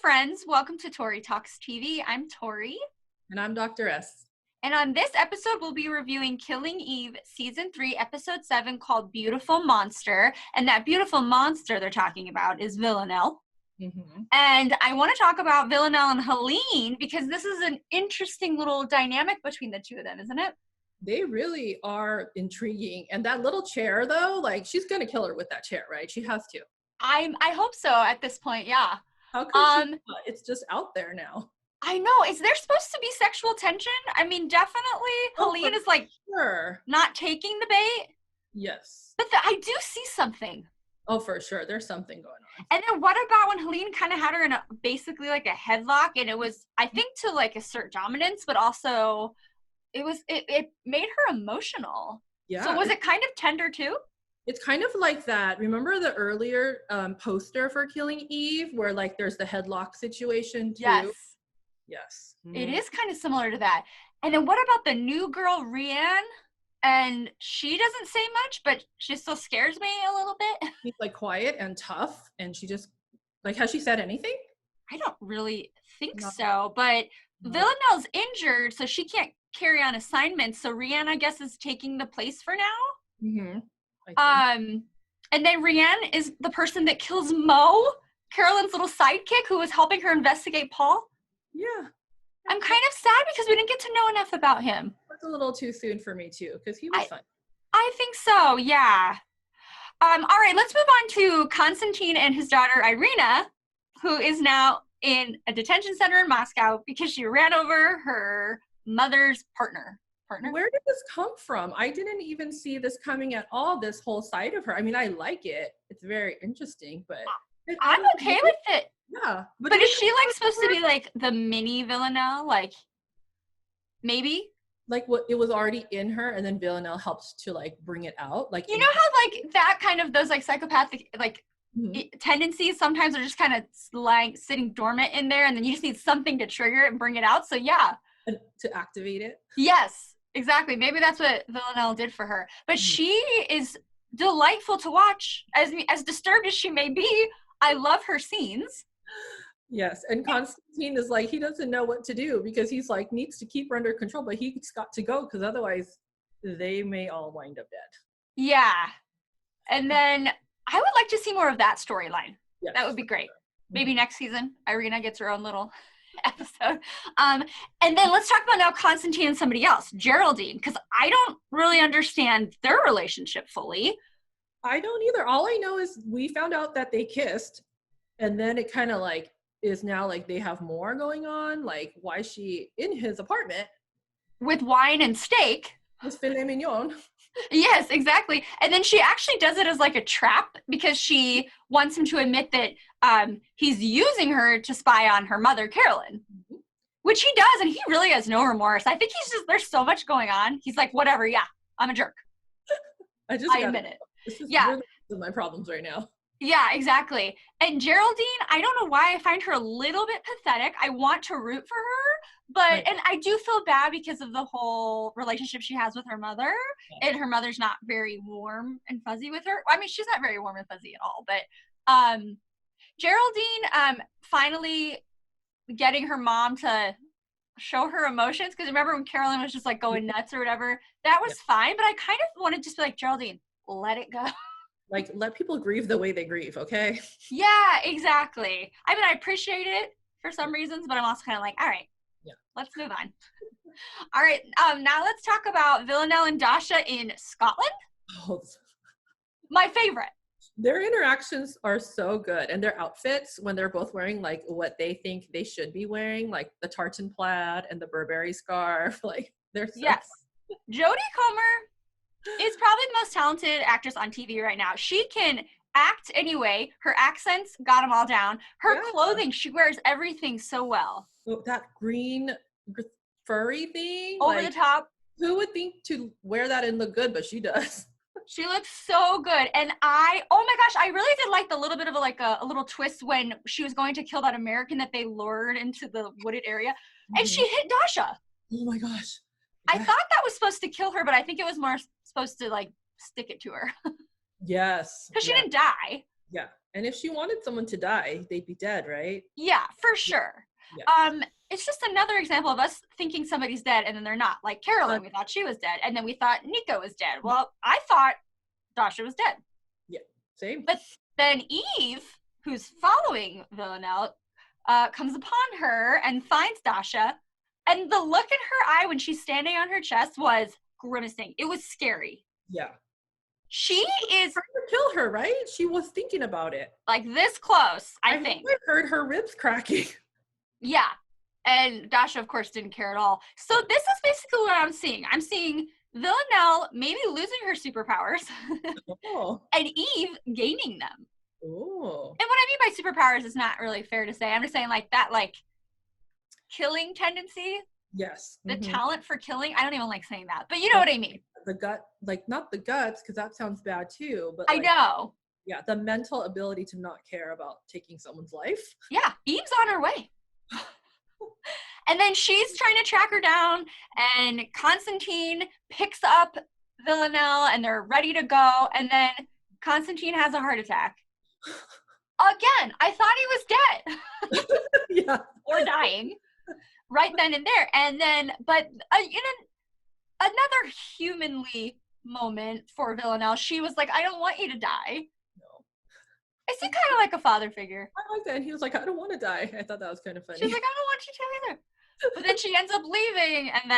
friends, welcome to Tori Talks TV. I'm Tori. And I'm Dr. S. And on this episode, we'll be reviewing Killing Eve, Season 3, Episode 7, called Beautiful Monster. And that beautiful monster they're talking about is Villanelle. Mm-hmm. And I want to talk about Villanelle and Helene because this is an interesting little dynamic between the two of them, isn't it? They really are intriguing. And that little chair, though, like, she's going to kill her with that chair, right? She has to. I hope so at this point, yeah. How could she not? It's just out there now. I know. Is there supposed to be sexual tension? I mean, definitely Helene is like not taking the bait. Yes. But I do see something. Oh, for sure. There's something going on. And then what about when Helene kind of had her in basically like a headlock, and it was, I think, to like assert dominance, but also it made her emotional. Yeah. So was it kind of tender too? It's kind of like that. Remember the earlier poster for Killing Eve where like there's the headlock situation too? Yes. Yes. Mm-hmm. It is kind of similar to that. And then what about the new girl, Rianne? And she doesn't say much, but she still scares me a little bit. She's like quiet and tough, and she just, like, has she said anything? I don't really think so, but Villanelle's injured, so she can't carry on assignments. So Rianne, I guess, is taking the place for now. Mm-hmm. And then Rianne is the person that kills Mo, Carolyn's little sidekick, who was helping her investigate Paul. Yeah. I'm kind of sad because we didn't get to know enough about him. That's a little too soon for me too, because he was fun. I think so, yeah. All right, let's move on to Konstantin and his daughter Irina, who is now in a detention center in Moscow because she ran over her mother's partner. Where did this come from? I didn't even see this coming at all, this whole side of her. I mean, I like it. It's very interesting, but... I'm okay with it. Yeah. But is she, like, supposed to be, like, the mini Villanelle? Like, maybe? Like, what, it was already in her, and then Villanelle helps to, like, bring it out? Like, you know how, like, that kind of, those, like, psychopathic, like, tendencies sometimes are just kind of, like, sitting dormant in there, and then you just need something to trigger it and bring it out, so yeah. And to activate it? Yes, exactly. Maybe that's what Villanelle did for her. But she is delightful to watch. As disturbed as she may be, I love her scenes. Yes, and Konstantin is like, he doesn't know what to do because he's like, needs to keep her under control, but he's got to go because otherwise they may all wind up dead. Yeah. And then I would like to see more of that storyline. Yes, that would be great. Sure. Maybe next season, Irina gets her own little episode. And then let's talk about now Konstantin and somebody else, Geraldine, because I don't really understand their relationship fully. I don't either. All I know is we found out that they kissed, and then it kind of like is now like they have more going on. Like, why is she in his apartment with wine and steak? With filet mignon. Yes, exactly. And then she actually does it as like a trap because she wants him to admit that he's using her to spy on her mother, Carolyn, which he does, and he really has no remorse. I think he's just, there's so much going on. He's like, whatever, yeah, I'm a jerk. I admit it. This is yeah. really my problems right now. Yeah, exactly. And Geraldine, I don't know why I find her a little bit pathetic. I want to root for her, but, and I do feel bad because of the whole relationship she has with her mother, and her mother's not very warm and fuzzy with her. I mean, she's not very warm and fuzzy at all, but Geraldine finally getting her mom to show her emotions, because remember when Carolyn was just like going nuts or whatever, that was fine, but I kind of want to just be like, Geraldine, let it go. Like, let people grieve the way they grieve, okay? Yeah, exactly. I mean, I appreciate it for some reasons, but I'm also kind of like, all right, let's move on. All right, now let's talk about Villanelle and Dasha in Scotland. Oh, my favorite. Their interactions are so good, and their outfits, when they're both wearing like what they think they should be wearing, like the tartan plaid and the Burberry scarf, like they're so yes. Jodie Comer is probably the most talented actress on TV right now. She can act anyway. Her accents got them all down. Her clothing, she wears everything so well. That green furry thing. Over the top. Who would think to wear that and look good, but she does. She looks so good. And oh my gosh, I really did like the little bit of a little twist when she was going to kill that American that they lured into the wooded area. And she hit Dasha. Oh my gosh. I thought that was supposed to kill her, but I think it was more supposed to like stick it to her. Yes. Because she didn't die. Yeah. And if she wanted someone to die, they'd be dead, right? Yeah, for sure. Yeah. It's just another example of us thinking somebody's dead and then they're not. Like Carolyn, we thought she was dead, and then we thought Nico was dead. Well, I thought Dasha was dead. Yeah, same. But then Eve, who's following Villanelle, comes upon her and finds Dasha, and the look in her eye when she's standing on her chest was grimacing. It was scary. Yeah. She is trying to kill her, right? She was thinking about it. like this close, I think. I heard her ribs cracking. Yeah. And Dasha, of course, didn't care at all. So this is basically what I'm seeing. I'm seeing Villanelle maybe losing her superpowers and Eve gaining them. Oh. And what I mean by superpowers is not really fair to say. I'm just saying like that, like killing tendency. Yes. The talent for killing. I don't even like saying that, but you know what I mean. The gut, like not the guts, because that sounds bad too. But I know. Yeah, the mental ability to not care about taking someone's life. Yeah, Eve's on her way. And then she's trying to track her down, and Konstantin picks up Villanelle, and they're ready to go, and then Konstantin has a heart attack. Again, I thought he was dead. Yeah. Or dying. Right then and there. And then, but another humanly moment for Villanelle, she was like, I don't want you to die. I see kind of like a father figure. I like that. And he was like, I don't want to die. I thought that was kind of funny. She's like, I don't want you to either. But then she ends up leaving, and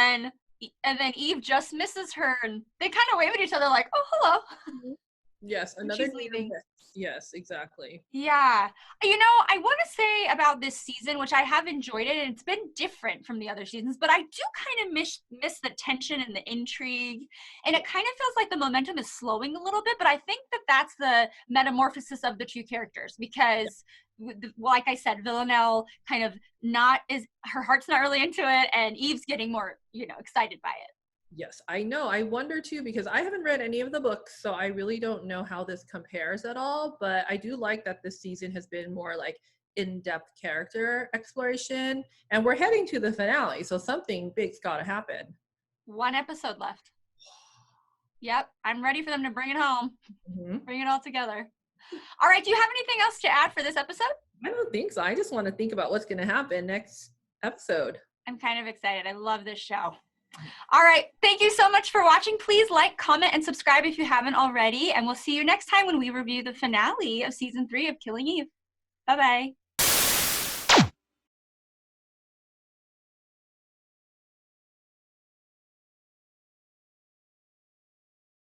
then Eve just misses her, and they kind of wave at each other like, oh, hello. Yes, another leaving. Yes, exactly. Yeah. You know, I want to say about this season, which I have enjoyed it, and it's been different from the other seasons, but I do kind of miss the tension and the intrigue, and it kind of feels like the momentum is slowing a little bit, but I think that that's the metamorphosis of the two characters, because like I said, Villanelle kind of her heart's not really into it, and Eve's getting more, excited by it. Yes, I know. I wonder too, because I haven't read any of the books, so I really don't know how this compares at all. But I do like that this season has been more like in-depth character exploration, and we're heading to the finale, so something big's got to happen. 1 episode left. Yep, I'm ready for them to bring it home. Bring it all together. All right, do you have anything else to add for this episode? I don't think so. I just want to think about what's going to happen next episode. I'm kind of excited. I love this show. All right. Thank you so much for watching. Please like, comment, and subscribe if you haven't already. And we'll see you next time when we review the finale of season 3 of Killing Eve. Bye-bye.